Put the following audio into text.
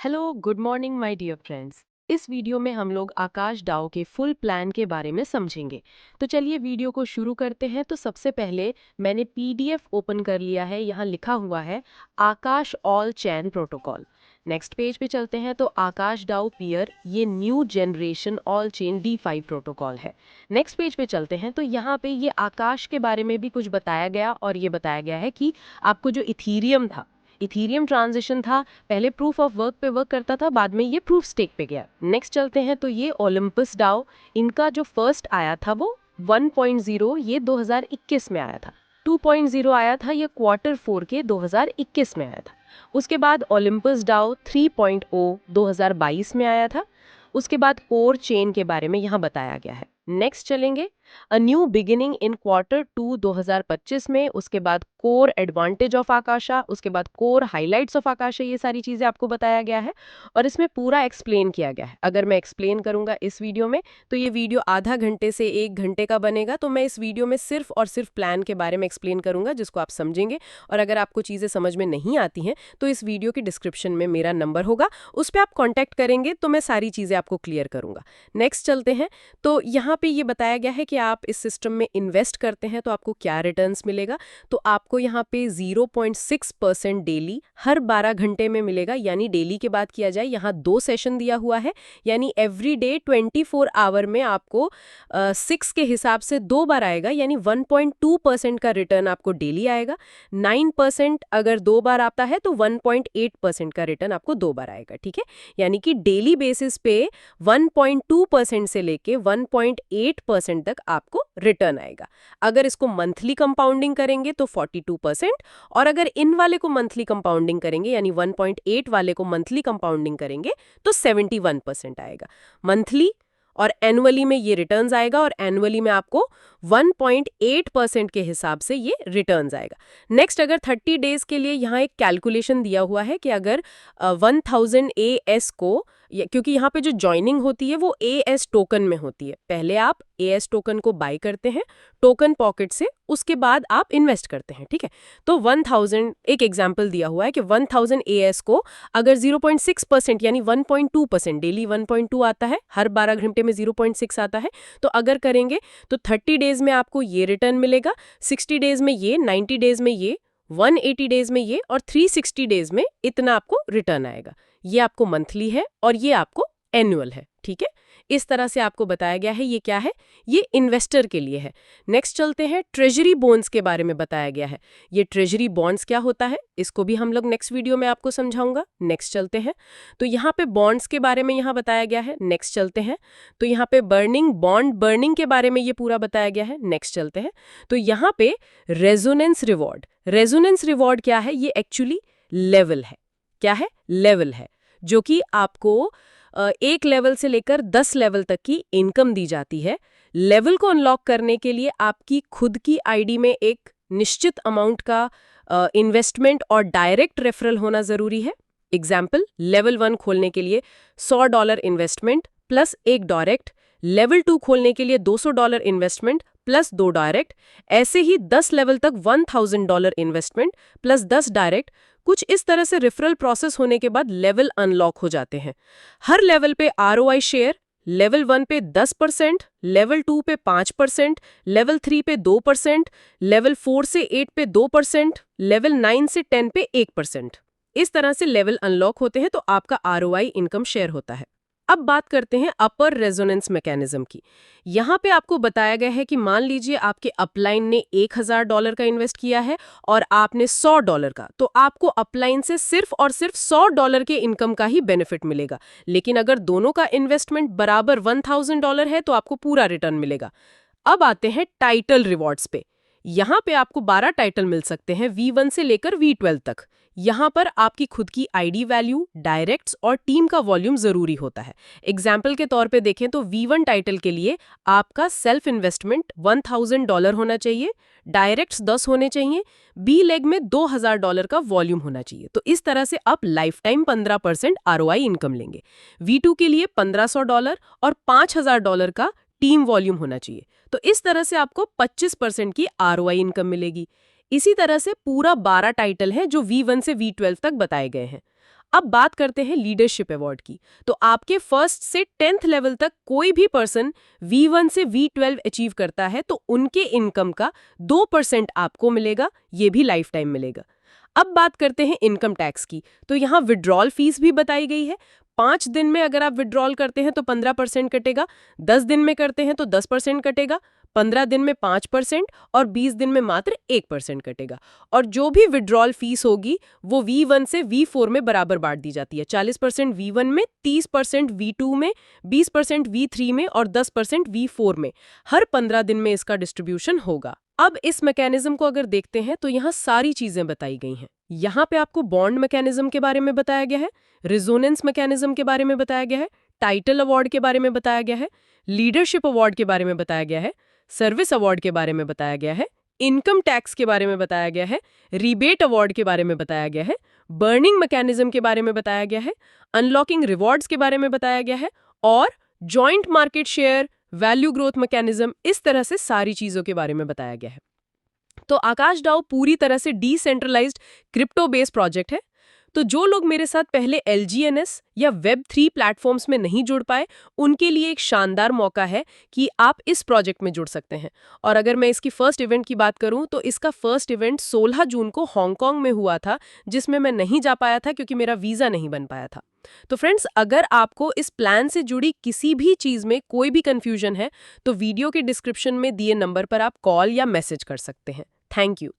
Hello good morning my dear friends. इस video में हम लोग आकाश डाओ के फुल प्लान के बारे में समझेंगे। तो चलिए वीडियो को शुरू करते हैं। तो सबसे पहले मैंने पीडीएफ ओपन कर लिया है। यहाँ लिखा हुआ है आकाश ऑल चैन प्रोटोकॉल। नेक्स्ट पेज पे चलते हैं। तो आकाश डाओ पीयर ये new generation all chain D5 protocol है। नेक्स्ट पेज पे चलते हैं। तो यहाँ पे ये आकाश के बारे में भी कुछ बताया गया और ये बताया गया है कि आपको जो इथीरियम था, इथीरियम ट्रांजिशन था, पहले प्रूफ ऑफ वर्क पे वर्क करता था, बाद में ये प्रूफ स्टेक पे गया। नेक्स्ट चलते हैं। तो ये ओलंपस डाओ, इनका जो फर्स्ट आया था वो 1.0 ये 2021 में आया था। 2.0 आया था ये Q4 के 2021 में आया था। उसके बाद ओलंपस डाओ 3.0 2022 में आया था। उसके बाद कोर चेन के बारे में यहाँ बताया गया है। नेक्स्ट चलेंगे a new beginning in Q2 2025 में। उसके बाद कोर एडवांटेज ऑफ आकाशा, उसके बाद कोर हाइलाइट्स ऑफ आकाशा, ये सारी चीज़ें आपको बताया गया है और इसमें पूरा एक्सप्लेन किया गया है। अगर मैं एक्सप्लेन करूंगा इस वीडियो में तो ये वीडियो आधा घंटे से 1 घंटे का बनेगा। तो मैं इस वीडियो में सिर्फ और सिर्फ प्लान के बारे में एक्सप्लेन करूंगा जिसको आप समझेंगे। और अगर आपको चीज़ें समझ में नहीं आती हैं तो इस वीडियो की डिस्क्रिप्शन में मेरा नंबर होगा, उस पर आप कॉन्टैक्ट करेंगे तो मैं सारी चीज़ें आपको क्लियर करूंगा। नेक्स्ट चलते हैं। तो यहाँ पे ये बताया गया है कि आप इस सिस्टम में इन्वेस्ट करते हैं तो आपको क्या रिटर्न्स मिलेगा। तो आपको यहाँ पे 0.6% डेली हर 12 घंटे में मिलेगा। यानी डेली की बात किया जाए, यहाँ 2 सेशन दिया हुआ है, यानी एवरी डे 24 आवर में आपको 6 के हिसाब से 2 बार आएगा, यानी 1.2% का रिटर्न आपको डेली आएगा। 9% अगर 2 बार आता है तो 1.8% का रिटर्न आपको 2 बार आएगा। ठीक है, यानी कि डेली बेसिस पे 1.2% से लेके 1.8% तक आपको रिटर्न आएगा। अगर इसको मंथली कंपाउंडिंग करेंगे तो 42%, और अगर इन वाले को मंथली कंपाउंडिंग करेंगे यानी 1.8 वाले को मंथली कंपाउंडिंग करेंगे तो 71% आएगा मंथली। और एनुअली में ये रिटर्न्स आएगा, और एनुअली में आपको 1.8% के हिसाब से ये रिटर्न्स आएगा। नेक्स्ट, अगर 30 डेज के लिए यहाँ एक कैलकुलेशन दिया हुआ है कि अगर 1000 AS को, क्योंकि यहाँ पे जो ज्वाइनिंग होती है वो AS टोकन में होती है, पहले आप AS टोकन को बाय करते हैं टोकन पॉकेट से, उसके बाद आप इन्वेस्ट करते हैं। ठीक है, तो 1000 एक एग्जांपल दिया हुआ है कि 1000 AS को अगर 0.6% यानी 1.2%, डेली 1.2 आता है, हर 12 घंटे में 0.6 आता है, तो अगर करेंगे तो 30 डेज में आपको ये रिटर्न मिलेगा, 60 डेज में ये, 90 डेज में ये, 180 डेज में ये, और 360 डेज में इतना आपको रिटर्न आएगा। ये आपको मंथली है और ये आपको एनुअल है। ठीक है, इस तरह से आपको बताया गया है। ये क्या है? ये इन्वेस्टर के लिए है। नेक्स्ट चलते हैं, ट्रेजरी बॉन्ड्स के बारे में बताया गया है। ये ट्रेजरी बॉन्ड्स क्या होता है इसको भी हम लोग नेक्स्ट वीडियो में आपको समझाऊंगा। नेक्स्ट चलते हैं। तो यहाँ पे बॉन्ड्स के बारे में यहाँ बताया गया है। नेक्स्ट चलते हैं। तो यहाँ पे बॉन्ड बर्निंग के बारे में ये पूरा बताया गया है। नेक्स्ट चलते हैं। तो यहाँ पे रेजोनेंस रिवॉर्ड क्या है? ये एक्चुअली लेवल है। क्या है? लेवल है, जो कि आपको 1 लेवल से लेकर 10 लेवल तक की इनकम दी जाती है। लेवल को अनलॉक करने के लिए आपकी खुद की आईडी में एक निश्चित अमाउंट का इन्वेस्टमेंट और डायरेक्ट रेफरल होना जरूरी है। एग्जाम्पल, लेवल 1 खोलने के लिए $100 इन्वेस्टमेंट प्लस 1 डायरेक्ट, लेवल 2 खोलने के लिए $200 इन्वेस्टमेंट प्लस 2 डायरेक्ट, ऐसे ही 10 लेवल तक $1000 इन्वेस्टमेंट प्लस 10 डायरेक्ट। कुछ इस तरह से रेफरल प्रोसेस होने के बाद लेवल अनलॉक हो जाते हैं। हर लेवल पे ROI शेयर, लेवल 1 पे 10%, लेवल 2 पे 5%, लेवल 3 पे 2%, लेवल 4 से 8 पे 2%, लेवल 9 से 10 पे 1%। इस तरह से लेवल अनलॉक होते हैं तो आपका ROI इनकम शेयर होता है। अब बात करते हैं अपर रेजोनेंस मैकेनिज्म की। यहाँ पे आपको बताया गया है कि मान लीजिए आपके अपलाइन ने $1000 का इन्वेस्ट किया है और आपने $100 का, तो आपको अपलाइन से सिर्फ और सिर्फ $100 के इनकम का ही बेनिफिट मिलेगा। लेकिन अगर दोनों का इन्वेस्टमेंट बराबर $1000 है तो आपको पूरा रिटर्न मिलेगा। अब आते हैं टाइटल रिवॉर्ड्स पे। यहाँ पे आपको 12 टाइटल मिल सकते हैं, V1 से लेकर V12 तक। यहाँ पर आपकी खुद की आईडी वैल्यू, डायरेक्ट्स और टीम का वॉल्यूम जरूरी होता है। एग्जाम्पल के तौर पे देखें तो V1 टाइटल के लिए आपका सेल्फ इन्वेस्टमेंट $1000 होना चाहिए, डायरेक्ट्स 10 होने चाहिए, बी लेग में $2000 का वॉल्यूम होना चाहिए। तो इस तरह से आप लाइफ टाइम 15% ROI इनकम लेंगे। V2 के लिए $1500 और $5000 का टीम वॉल्यूम होना चाहिए। तो इस तरह से आपको 25% की ROI इनकम मिलेगी। इसी तरह से पूरा 12 टाइटल हैं जो V1 से V12 तक बताए गए हैं। अब बात करते हैं लीडरशिप अवार्ड की। तो आपके फर्स्ट से 10th लेवल तक कोई भी पर्सन V1 से V12 अचीव करता है तो उनके इनकम का 2% आपको मिलेगा, ये भी लाइफ टाइम मिलेगा। अब बात करते हैं इनकम टैक्स की। तो यहाँ विड्रॉल फीस भी बताई गई है। 5 दिन में अगर आप विड्रॉल करते हैं तो 15% कटेगा, 10 दिन में करते हैं तो 10% कटेगा, 15 दिन में 5% और 20 दिन में मात्र 1% कटेगा। और जो भी विड्रॉल फीस होगी वो V1 से V4 में बराबर बांट दी जाती है। 40% V1 में, 30% V2 में, 20% V3 में और 10% V4 में। हर 15 दिन में इसका डिस्ट्रीब्यूशन होगा। अब इस मैकेनिज्म को अगर देखते हैं तो यहाँ सारी चीजें बताई गई हैं। यहाँ पे आपको बॉन्ड मैकेनिज्म के बारे में बताया गया है, रिजोनेंस मैकेनिज्म के बारे में बताया गया है, टाइटल अवार्ड के बारे में बताया गया है, लीडरशिप अवार्ड के बारे में बताया गया है, सर्विस अवार्ड के बारे में बताया गया है, इनकम टैक्स के बारे में बताया गया है, रिबेट अवार्ड के बारे में बताया गया है, बर्निंग मैकेनिज्म के बारे में बताया गया है, अनलॉकिंग रिवॉर्ड्स के बारे में बताया गया है और joint market share, value growth mechanism, इस तरह से सारी चीजों के बारे में बताया गया है। तो आकाश डाओ पूरी तरह से डिसेंट्रलाइज्ड क्रिप्टो बेस्ड प्रोजेक्ट है। तो जो लोग मेरे साथ पहले LGNS या Web3 प्लेटफॉर्म्स में नहीं जुड़ पाए, उनके लिए एक शानदार मौका है कि आप इस प्रोजेक्ट में जुड़ सकते हैं। और अगर मैं इसकी फर्स्ट इवेंट की बात करूं तो इसका फर्स्ट इवेंट 16 जून को हांगकांग में हुआ था, जिसमें मैं नहीं जा पाया था क्योंकि मेरा वीज़ा नहीं बन पाया था। तो फ्रेंड्स, अगर आपको इस प्लान से जुड़ी किसी भी चीज़ में कोई भी कंफ्यूजन है तो वीडियो के डिस्क्रिप्शन में दिए नंबर पर आप कॉल या मैसेज कर सकते हैं। Thank you.